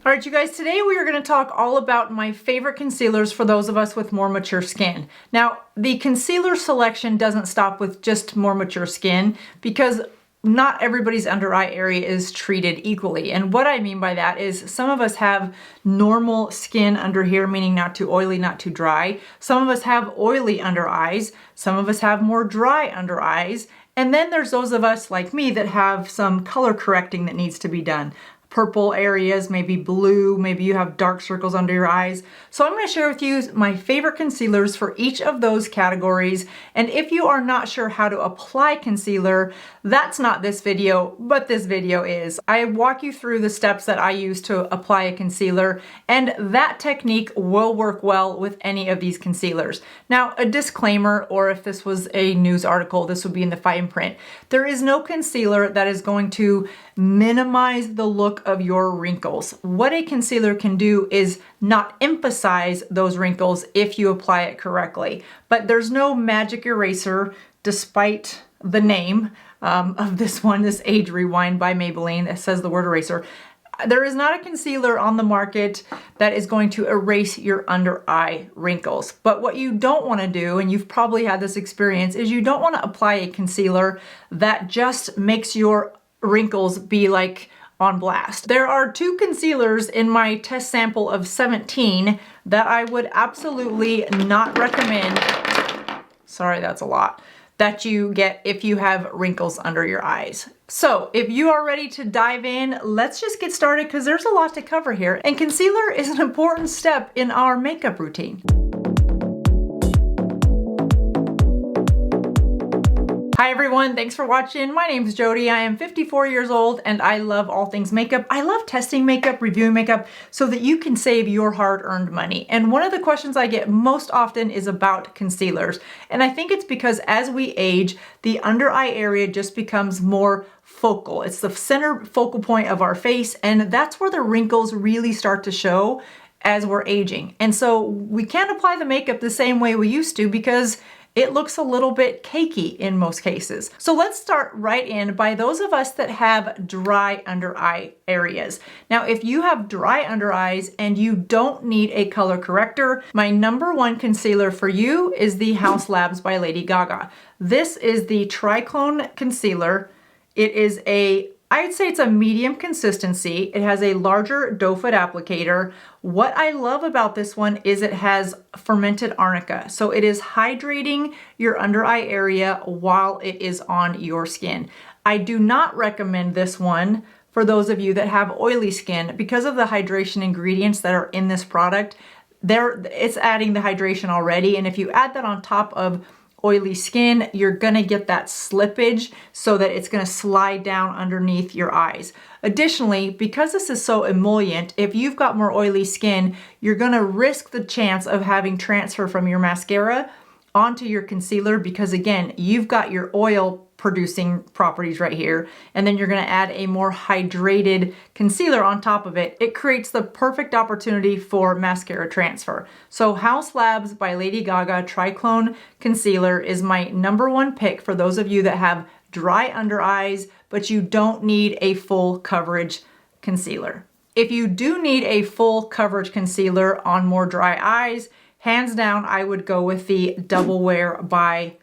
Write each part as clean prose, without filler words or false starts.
All right, you guys, today we are going to talk all about my favorite concealers for those of us with more mature skin. Now, the concealer selection doesn't stop with just more mature skin because not everybody's under eye area is treated equally. And what I mean by that is some of us have normal skin under here, meaning not too oily, not too dry. Some of us have oily under eyes. Some of us have more dry under eyes. And then there's those of us like me that have some color correcting that needs to be done. Purple areas, maybe blue, maybe you have dark circles under your eyes. So I'm going to share with you my favorite concealers for each of those categories. And if you are not sure how to apply concealer, that's not this video, but this video is. I walk you through the steps that I use to apply a concealer, and that technique will work well with any of these concealers. Now, a disclaimer, or if this was a news article, this would be in the fine print. There is no concealer that is going to minimize the look of your wrinkles. What a concealer can do is not emphasize those wrinkles if you apply it correctly. But there's no magic eraser, despite the name of this one, this Age Rewind by Maybelline that says the word eraser. There is not a concealer on the market that is going to erase your under eye wrinkles. But what you don't want to do, and you've probably had this experience, is you don't want to apply a concealer that just makes your wrinkles be like on blast. There are two concealers in my test sample of 17 that I would absolutely not recommend, sorry that's a lot, that you get if you have wrinkles under your eyes. So if you are ready to dive in, let's just get started because there's a lot to cover here, and concealer is an important step in our makeup routine. Hi everyone, thanks for watching. My name is Jody. I am 54 years old and I love all things makeup. I love testing makeup, reviewing makeup so that you can save your hard-earned money. And one of the questions I get most often is about concealers. And I think it's because as we age, the under eye area just becomes more focal. It's the center focal point of our face, and that's where the wrinkles really start to show as we're aging. And so we can't apply the makeup the same way we used to because it looks a little bit cakey in most cases. So let's start right in by those of us that have dry under eye areas. Now, if you have dry under eyes and you don't need a color corrector, my number one concealer for you is the Haus Labs by Lady Gaga. This is the Triclone Concealer. It is I'd say it's a medium consistency. It has a larger doe foot applicator. What I love about this one is it has fermented arnica. So it is hydrating your under eye area while it is on your skin. I do not recommend this one for those of you that have oily skin because of the hydration ingredients that are in this product. It's adding the hydration already. And if you add that on top of oily skin, you're gonna get that slippage so that it's gonna slide down underneath your eyes. Additionally, because this is so emollient, if you've got more oily skin, you're gonna risk the chance of having transfer from your mascara onto your concealer because again, you've got your oil producing properties right here, and then you're gonna add a more hydrated concealer on top of it. It creates the perfect opportunity for mascara transfer. So Haus Labs by Lady Gaga Triclone Concealer is my number one pick for those of you that have dry under eyes, but you don't need a full coverage concealer. If you do need a full coverage concealer on more dry eyes, hands down, I would go with the Double Wear by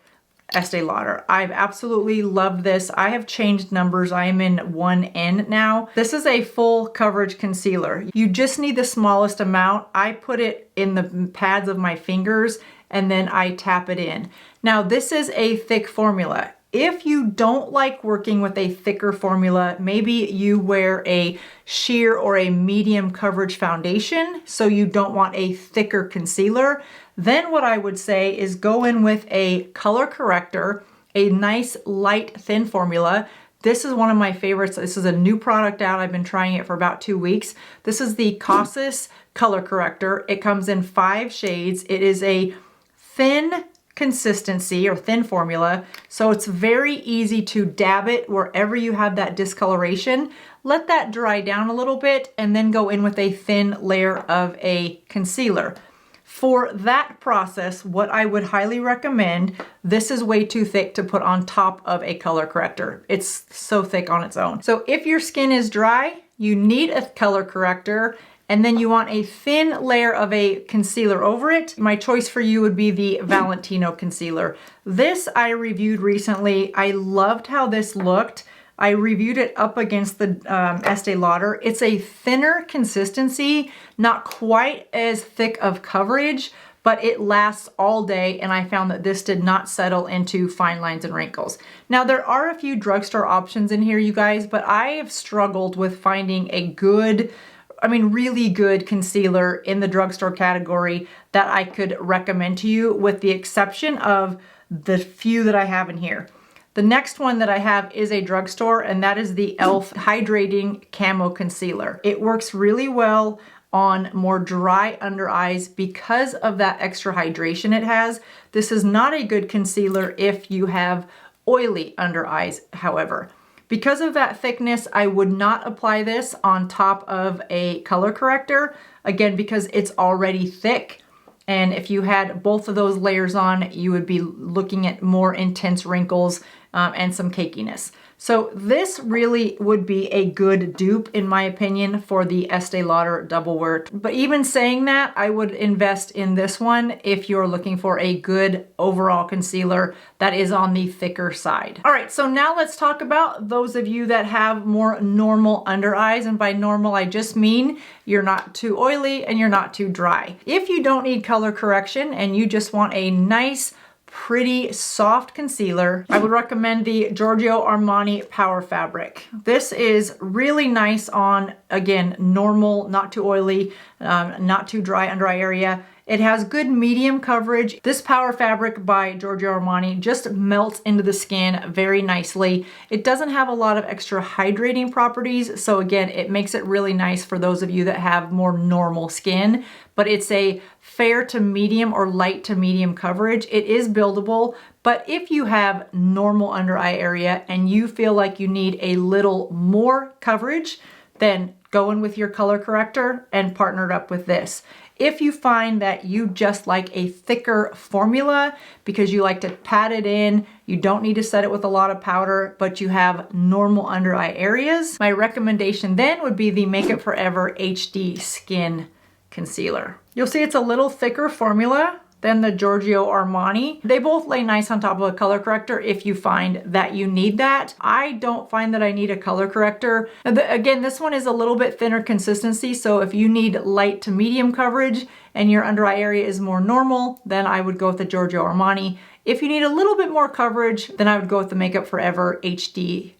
Estee Lauder. I've absolutely loved this. I have changed numbers. I am in 1N now. This is a full coverage concealer. You just need the smallest amount. I put it in the pads of my fingers and then I tap it in. Now this is a thick formula. If you don't like working with a thicker formula, maybe you wear a sheer or a medium coverage foundation, so you don't want a thicker concealer, then what I would say is go in with a color corrector, a nice light thin formula. This is one of my favorites. This is a new product out. I've been trying it for about 2 weeks. This is the Cossus color corrector. It comes in 5 shades. It is a thin consistency or thin formula, so it's very easy to dab it wherever you have that discoloration. Let that dry down a little bit and then go in with a thin layer of a concealer. For that process, what I would highly recommend, this is way too thick to put on top of a color corrector. It's so thick on its own. So if your skin is dry, you need a color corrector, and then you want a thin layer of a concealer over it. My choice for you would be the Valentino concealer. This I reviewed recently. I loved how this looked. I reviewed it up against the Estee Lauder. It's a thinner consistency, not quite as thick of coverage, but it lasts all day, and I found that this did not settle into fine lines and wrinkles. Now, there are a few drugstore options in here, you guys, but I have struggled with finding a good, really good concealer in the drugstore category that I could recommend to you, with the exception of the few that I have in here. The next one that I have is a drugstore, and that is the e.l.f. Hydrating Camo Concealer. It works really well on more dry under eyes because of that extra hydration it has. This is not a good concealer if you have oily under eyes, however. Because of that thickness, I would not apply this on top of a color corrector, again, because it's already thick. And if you had both of those layers on, you would be looking at more intense wrinkles and some cakiness. So this really would be a good dupe, in my opinion, for the Estee Lauder Double Wear. But even saying that, I would invest in this one if you're looking for a good overall concealer that is on the thicker side. All right, so now let's talk about those of you that have more normal under eyes. And by normal, I just mean you're not too oily and you're not too dry. If you don't need color correction and you just want a nice, pretty soft concealer, I would recommend the Giorgio Armani Power Fabric. This is really nice on, again, normal, not too oily, not too dry under eye area. It has good medium coverage. This Power Fabric by Giorgio Armani just melts into the skin very nicely. It doesn't have a lot of extra hydrating properties, so again, it makes it really nice for those of you that have more normal skin, but it's a fair to medium or light to medium coverage. It is buildable, but if you have normal under eye area and you feel like you need a little more coverage, then go in with your color corrector and partner it up with this. If you find that you just like a thicker formula because you like to pat it in, you don't need to set it with a lot of powder, but you have normal under eye areas, my recommendation then would be the Makeup Forever HD Skin Concealer. You'll see it's a little thicker formula than the Giorgio Armani. They both lay nice on top of a color corrector if you find that you need that. I don't find that I need a color corrector. Again, this one is a little bit thinner consistency, so if you need light to medium coverage and your under eye area is more normal, then I would go with the Giorgio Armani. If you need a little bit more coverage, then I would go with the Makeup Forever HD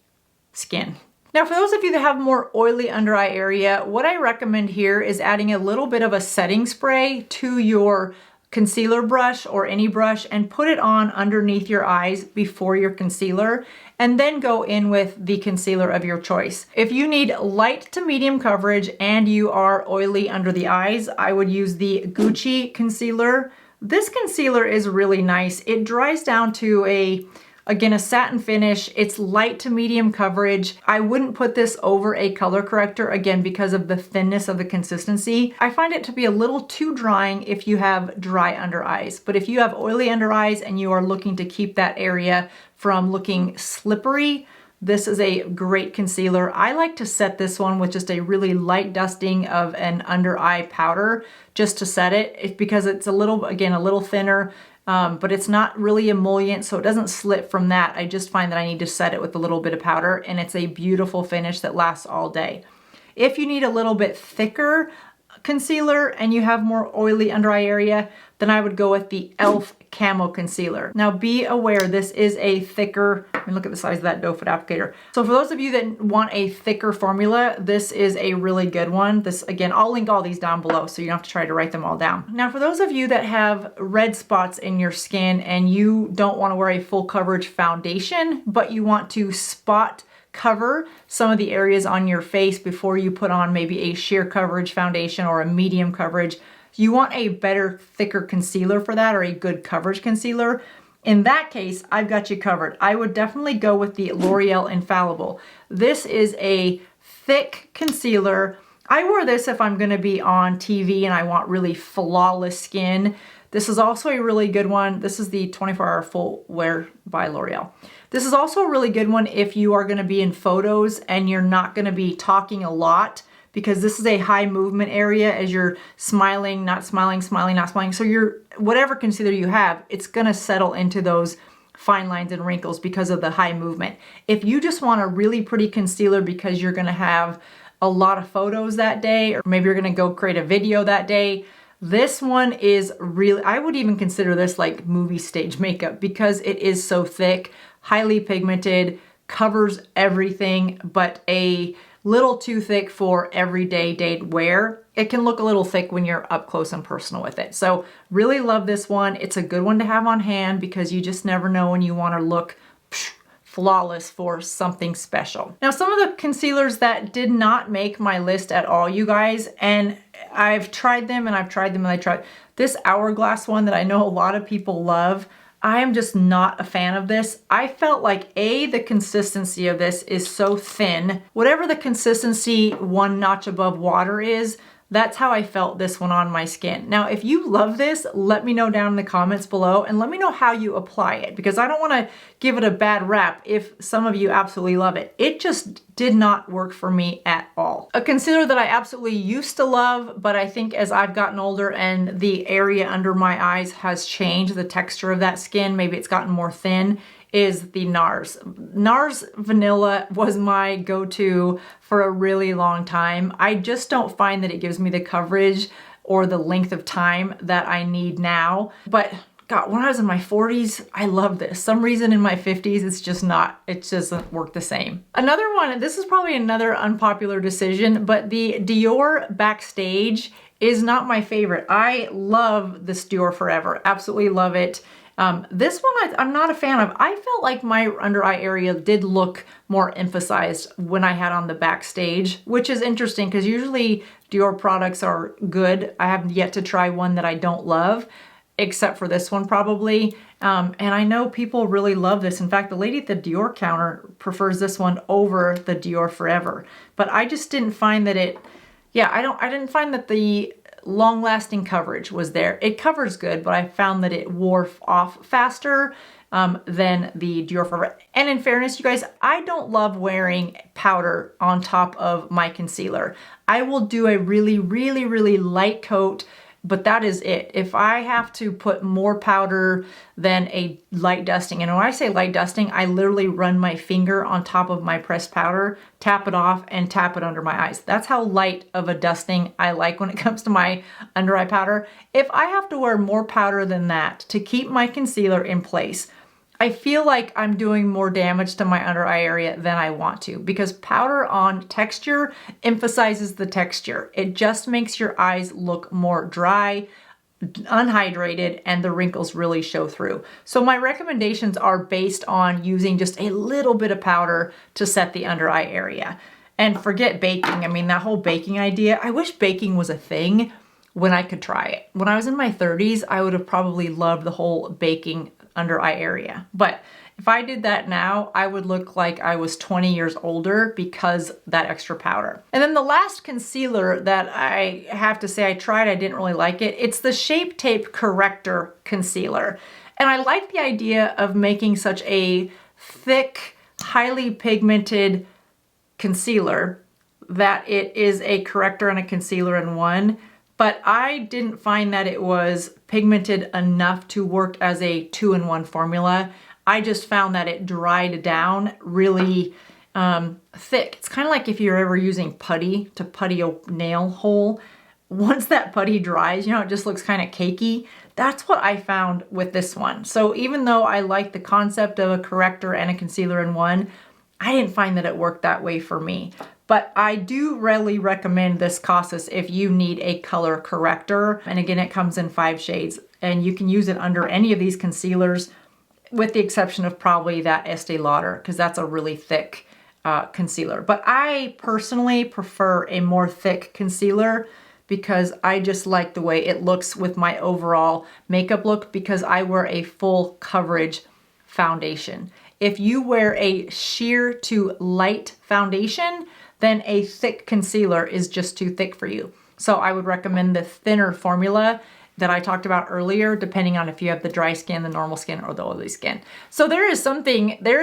Skin. Now, for those of you that have more oily under eye area, what I recommend here is adding a little bit of a setting spray to your concealer brush or any brush and put it on underneath your eyes before your concealer, and then go in with the concealer of your choice. If you need light to medium coverage and you are oily under the eyes, I would use the Gucci concealer. This concealer is really nice. It dries down to a satin finish. It's light to medium coverage. I wouldn't put this over a color corrector, again, because of the thinness of the consistency. I find it to be a little too drying if you have dry under eyes. But if you have oily under eyes and you are looking to keep that area from looking slippery, this is a great concealer. I like to set this one with just a really light dusting of an under eye powder just to set it, because it's a little thinner. But it's not really emollient, so it doesn't slip from that. I just find that I need to set it with a little bit of powder, and it's a beautiful finish that lasts all day. If you need a little bit thicker concealer and you have more oily under eye area, then I would go with the e.l.f. Camo Concealer. Now be aware, this is a thicker, look at the size of that doe foot applicator. So for those of you that want a thicker formula, this is a really good one. This, again, I'll link all these down below so you don't have to try to write them all down. Now for those of you that have red spots in your skin and you don't want to wear a full coverage foundation, but you want to spot cover some of the areas on your face before you put on maybe a sheer coverage foundation or a medium coverage, you want a better, thicker concealer for that, or a good coverage concealer. In that case, I've got you covered. I would definitely go with the L'Oreal Infallible. This is a thick concealer. I wear this if I'm gonna be on TV and I want really flawless skin. This is also a really good one. This is the 24-Hour Full Wear by L'Oreal. This is also a really good one if you are going to be in photos and you're not going to be talking a lot, because this is a high movement area as you're smiling, not smiling, smiling, not smiling. So whatever concealer you have, it's going to settle into those fine lines and wrinkles because of the high movement. If you just want a really pretty concealer because you're going to have a lot of photos that day, or maybe you're going to go create a video that day, this one is really, I would even consider this like movie stage makeup because it is so thick, highly pigmented, covers everything, but a little too thick for everyday day wear. It can look a little thick when you're up close and personal with it. So really love this one. It's a good one to have on hand because you just never know when you want to look flawless for something special. Now, some of the concealers that did not make my list at all, you guys, and I've tried them and I've tried them and I tried this Hourglass one that I know a lot of people love. I am just not a fan of this. I felt like the consistency of this is so thin. Whatever the consistency one notch above water is, that's how I felt this one on my skin. Now, if you love this, let me know down in the comments below and let me know how you apply it, because I don't want to give it a bad rap if some of you absolutely love it. It just did not work for me at all. A concealer that I absolutely used to love, but I think as I've gotten older and the area under my eyes has changed, the texture of that skin, maybe it's gotten more thin, is the NARS. NARS Vanilla was my go-to for a really long time. I just don't find that it gives me the coverage or the length of time that I need now. But God, when I was in my 40s, I loved this. Some reason in my 50s, it's just not, it just doesn't work the same. Another one, this is probably another unpopular decision, but the Dior Backstage is not my favorite. I love this Dior Forever, absolutely love it. This one I'm not a fan of. I felt like my under eye area did look more emphasized when I had on the Backstage, which is interesting because usually Dior products are good. I have yet to try one that I don't love, except for this one probably. And I know people really love this. In fact, the lady at the Dior counter prefers this one over the Dior Forever. But I just didn't find that I didn't find that the long-lasting coverage was there. It covers good, but I found that it wore off faster than the Dior Forever. And in fairness, you guys, I don't love wearing powder on top of my concealer. I will do a really, really, really light coat, but that is it. If I have to put more powder than a light dusting, and when I say light dusting, I literally run my finger on top of my pressed powder, tap it off, and tap it under my eyes. That's how light of a dusting I like when it comes to my under eye powder. If I have to wear more powder than that to keep my concealer in place, I feel like I'm doing more damage to my under eye area than I want to, because powder on texture emphasizes the texture. It just makes your eyes look more dry, unhydrated, and the wrinkles really show through. So my recommendations are based on using just a little bit of powder to set the under eye area. And forget baking. I mean, that whole baking idea, I wish baking was a thing when I could try it. When I was in my 30s, I would have probably loved the whole baking under eye area. But if I did that now, I would look like I was 20 years older because that extra powder. And then the last concealer that I have to say I tried, I didn't really like it. It's the Shape Tape Corrector Concealer. And I like the idea of making such a thick, highly pigmented concealer that it is a corrector and a concealer in one. But I didn't find that it was pigmented enough to work as a 2-in-1 formula. I just found that it dried down really thick. It's kind of like if you're ever using putty to putty a nail hole. Once that putty dries, you know, it just looks kind of cakey. That's what I found with this one. So even though I like the concept of a corrector and a concealer in one, I didn't find that it worked that way for me. But I do really recommend this Cosas if you need a color corrector. And again, it comes in 5 shades and you can use it under any of these concealers with the exception of probably that Estee Lauder, because that's a really thick concealer. But I personally prefer a more thick concealer because I just like the way it looks with my overall makeup look, because I wear a full coverage foundation. If you wear a sheer to light foundation, then a thick concealer is just too thick for you. So I would recommend the thinner formula. that I talked about earlier, depending on if you have the dry skin, the normal skin, or the oily skin. So there is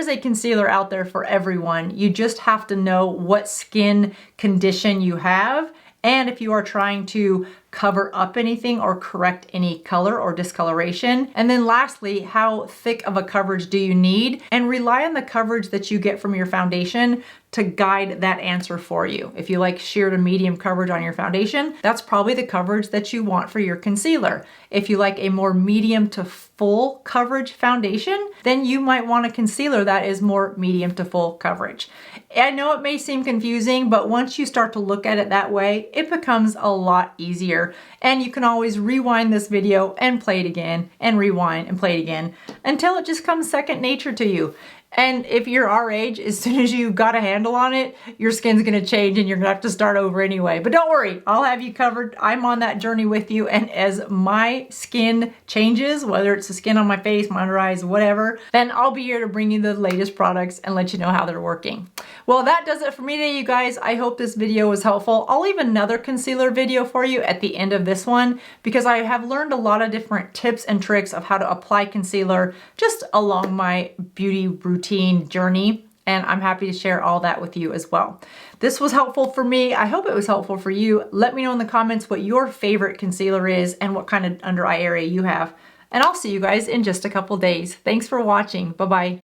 a concealer out there for everyone. You just have to know what skin condition you have, and if you are trying to cover up anything or correct any color or discoloration. And then lastly, how thick of a coverage do you need? And rely on the coverage that you get from your foundation to guide that answer for you. If you like sheer to medium coverage on your foundation, that's probably the coverage that you want for your concealer. If you like a more medium to full coverage foundation, then you might want a concealer that is more medium to full coverage. I know it may seem confusing, but once you start to look at it that way, it becomes a lot easier. And you can always rewind this video and play it again, and rewind and play it again until it just comes second nature to you. And if you're our age, as soon as you got a handle on it, your skin's gonna change and you're gonna have to start over anyway. But don't worry, I'll have you covered. I'm on that journey with you. And as my skin changes, whether it's the skin on my face, my under eyes, whatever, then I'll be here to bring you the latest products and let you know how they're working. Well, that does it for me today, you guys. I hope this video was helpful. I'll leave another concealer video for you at the end of this one because I have learned a lot of different tips and tricks of how to apply concealer just along my beauty routine journey, and I'm happy to share all that with you as well. This was helpful for me. I hope it was helpful for you. Let me know in the comments what your favorite concealer is and what kind of under eye area you have. And I'll see you guys in just a couple days. Thanks for watching. Bye-bye.